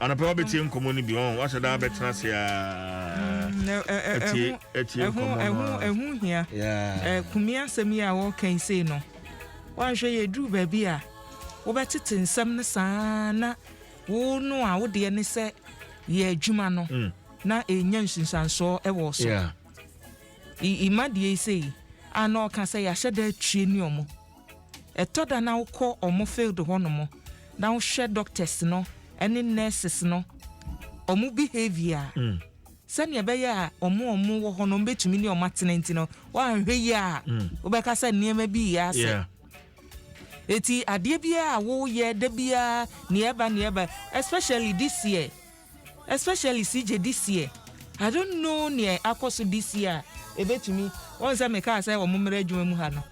ana pa obeti nkomo ni bi on wa shada betena se eti ehu hia kumia semi a wo kan sei no wa hwe ye dru ba bi a wo betete nsam ne sana wo no a wo de ne se ye adwuma no na enya nsinsanso e wo so imade sei ana ka se ya hyeda atwie ni omo etoda na wo kọ omo field ho no mo na wo hwe doctors no ene nurses no omo behavior sani ebeye a omo wo ho no betumi ni omo atenenti no wa hwe ya wo be ka se niema bi ya se eti ade bia wo ye da bia nieba especially this year especially CJ this year I don't know near akoso this year ebetumi won say me ka say omo mra adwuma mu ha no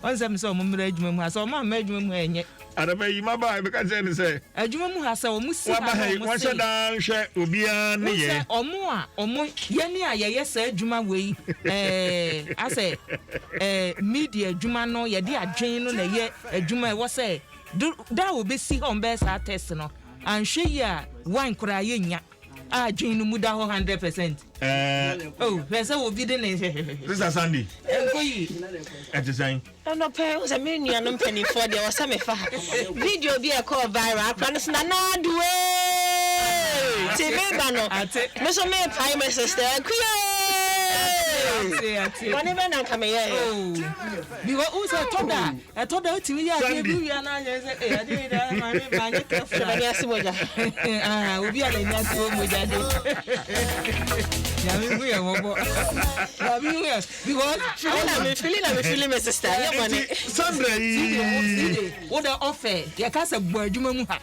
won say me say omo mra adwuma mu ha so omo ama adwuma mu enye adaba yi maba e ka say ni say adwuma mu ha say omo si ha won say dan hwe obia ne ye omo ye ni ayeye say adwuma we ase media adwuma no ye de adwen no na ye adwuma e wo say da obesi ho mbe sa test no anhwe ya wan kura ye nya adwen no mu da ho 100%. Pesa wo bi de ne. This is Sunday. Enkoyi. Design. No pay was a menu and penny for there was some video be a call viral. Promise na do way. Say me bano. Me so me pay my sister. Whenever na come here. Because who say toda? I told her to me ya be ya na say I dey da ma careful. Ya si moja. Obi ala ni asi moja de. Ya me we mo. Ya me we because feeling my sister. Ya money. Sandra yi. What the offer? Ya ka se gbo adwuma mu ha.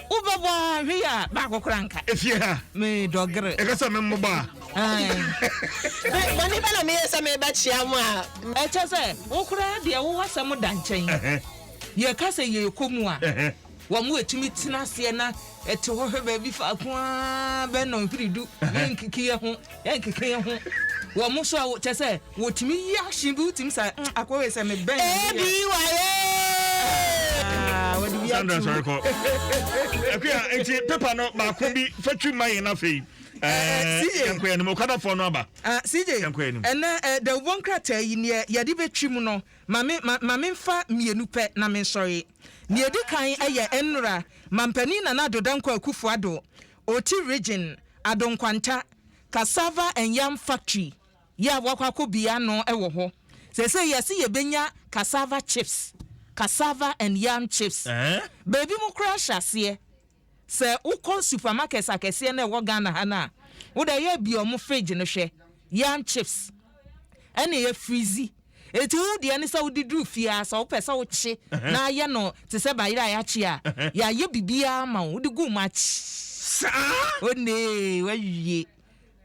Ubaba hwe ya ba kokranka. Efie ha. Me dogre. E ka se me mo ba. Money bana me say me ba chia mu a. E che se wo kura de wo wasam da nchen. Ye ka se ye komu a. Wa mu etumi tina se na ete ho hwe ba bi fa ko a be no hiridu. Yenkiki ho. Wa mu so che se wo timi ya hye bi utimi sa akwe se me ben. Bi wa Sandra sorry ko. Akwa enti paper no ba ko bi fatwi mai na fei. Yankwe ni mo kada fo no aba. CJ. Yankwe ni. The one krata yi ne ye de betwi mu no. Mame mfa mienu pe na me sorry. Ne edi kan eye enra mampani na Adonkwanta Akufuado. Oti region Adonkwanta cassava and yam factory. Ya wakwako bia no ewo ho. Say yesi ye benya cassava chips. Cassava and yam chips. Baby mo crash asie. Se ukon supermarket akese na wo Ghana ha na. Wo da ye bi omo fridge no hwe. Yam chips. Ene ye freezy. Eti wo de ani sa wo didru fia sa wo pesa wo chi na ye no te se bayira ya chi a. Ya ye bibia ma wo de gu ma chi. O ne wa yiye.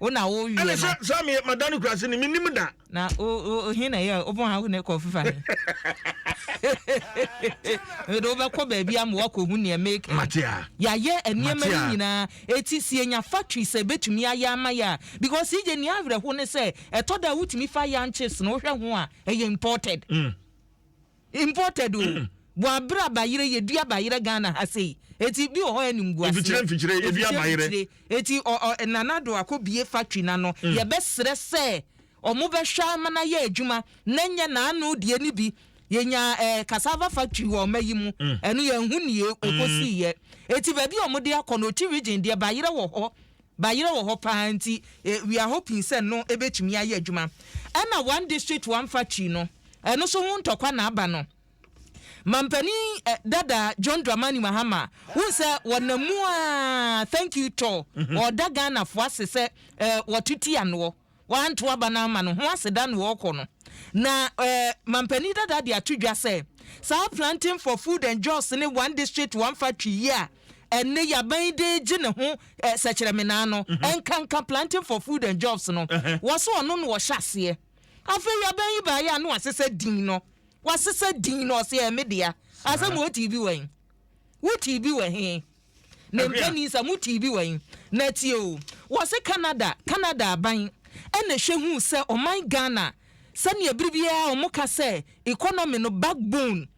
Ona wo yiye. Ana so me madanu krase ni minim da. Na o hina ye obon ha ne ko fifa ni. Do ba ko ba bia mo ko hu ne make Matia ya ye eniema nyina eti sie nya factory se betumi aya ama ya because ije ni avre ho ne se etoda wutumi fa ya nches no hwe ho a imported imported o bo abra bayire ye dua bayire Ghana ha sei eti bi ho anim guase fichire ye dua bayire eti nanado akobie factory na no ye besre se omo be hwa mana ye adwuma nanya na anu die ni bi yenya cassava factory wo mayimu enu ye hu nie okosi ye eti ba bi omode akono ti region de bayire wo ho panti we are hoping say no ebetumi aye adwuma ana one district one factory no enu so hu ntokwa na aba no mampani dada John Dramani Mahama who say wonamu a thank you to or daga na fo asese wotuti anwo wanto aba na ama no ho aseda no wo kono na mampani dada dia tudwa say sa planting for food and jobs in one district one factory here enne ya ban de gine ho secheremena no enkanka planting for food and jobs no waso ono no wo hyase afa ya ban yi ba ya no asese din no wasese din no se media asa mo TV wen wo TV wen he na mpani sa mo TV wen na tio wase Canada ban ene hwehu se o my Ghana sani ebribia o muka se economy no backbone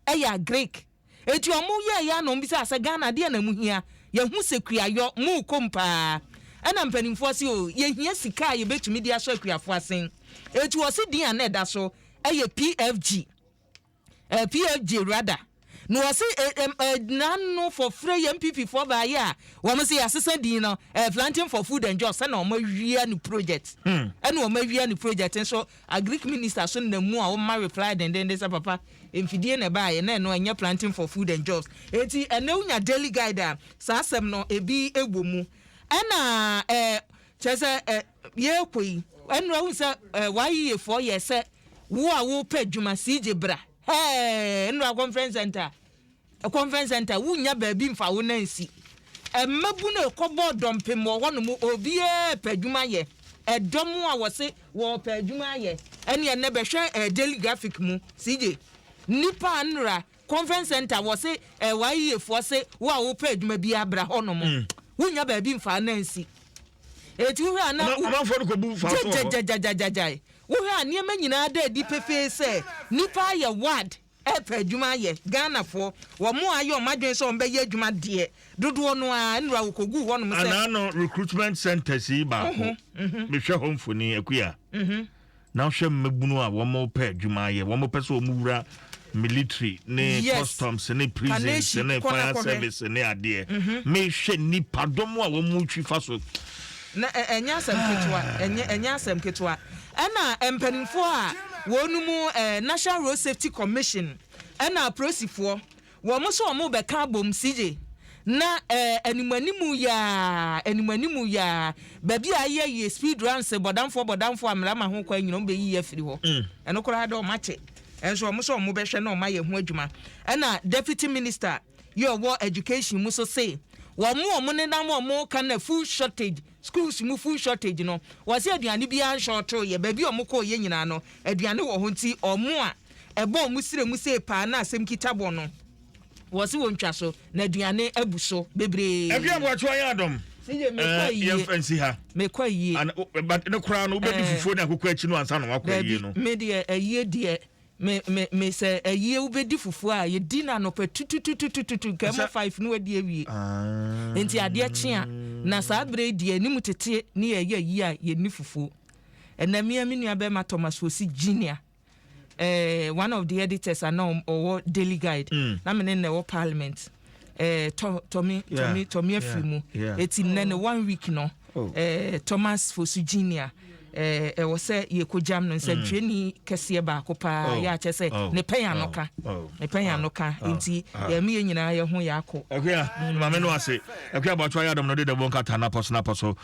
eya Greek eti o mu ye ya no mbisa se Ghana de na muhia hu sekuayo mu kompa ana mpanimfo se o ye hia sika ye betumi dia so akuafo asen etu o se din aneda so eye PFG PFG rather no o se nano for free MPP for ba ya wo mo se asesa din no planting for food and jobs na o ma wia ni project and o ma wia ni project so agric minister so na mu a o ma reply then they say papa emfidie na ba ye na no anya planting for food and jobs eti ena unya daily guide sa asem no ebi egbomu ana chese ye koi enu awu se why 4 years se wo a wo pa dwuma CJ bra enu a conference center wunya ba bi mfa wo nansi mabu na ekobo dompem wo no mu obi pa dwuma ye edom a wo se wo pa dwuma ye ene ene be hwe daily graphic mu CJ nipa anra conference center wo se why 4 se wo a wo pa dwuma bi abra ho no mu wunya ba bi mfa nansi eti wo ana amanfo no ko bu fa so jajajajajajai wo ha niema nyina da di pefe se nipa ye ward epa adwuma ye Ghana fo wo mo ayo madwen so mbe ye adwuma de dodo no a nra wo kogu wo no se ana no recruitment center si ba ko me hwe homfoni akuya na hwe mmebunu a wo mo pa adwuma ye wo mo pese wo mu wura military ne customs ne prisons ne fire service ne ade me hwe nipa domo a wo mu twi fa so na enya asem ketwa ana empanimfo a wonumu National Road Safety Commission ana prosifo wo mo so mo be ka bom CJ na animanimu ya baby aye speed runs bodamfo amrama ho kwa nyino be yi afiri ho eno kora da o mache enso mo so mo be hwe na o ma ye ho adwuma ana deputy minister your war education mo so say wo mo ne na mo kana food shortage schools mu food shortage no was aduane bia short ye baby omo ko ye nyina no aduane wo ho nti omo a ebo mu sire mu se pa na asem kitabo no was wo ntwa so na aduane abuso bebre ebia bo atwa ya Adom sije me fancy ha me kwa yi but no kra no be fufuo na akokwa achi no ansa no akwa yi no me de aye de me say aye wo be di fufuo a ye di na no pa tututututu kemo 5 no adi awie enti ade chia na saa bre di animu tete ni ye yi a ye ni fufuo enamia me nua be ma Thomas Fosi Junior one of the editors and or daily guide na me ne wo parliament Tommy Afimu eti nene 1 week no Thomas Fosi Junior wo say ye ko jam no say twani kese ba ko pa ya che say ne pen anoka enti ya me nyina ye ho ya ko akwa ma me no ase akwa ba twa ya Adom no de bonka tana poso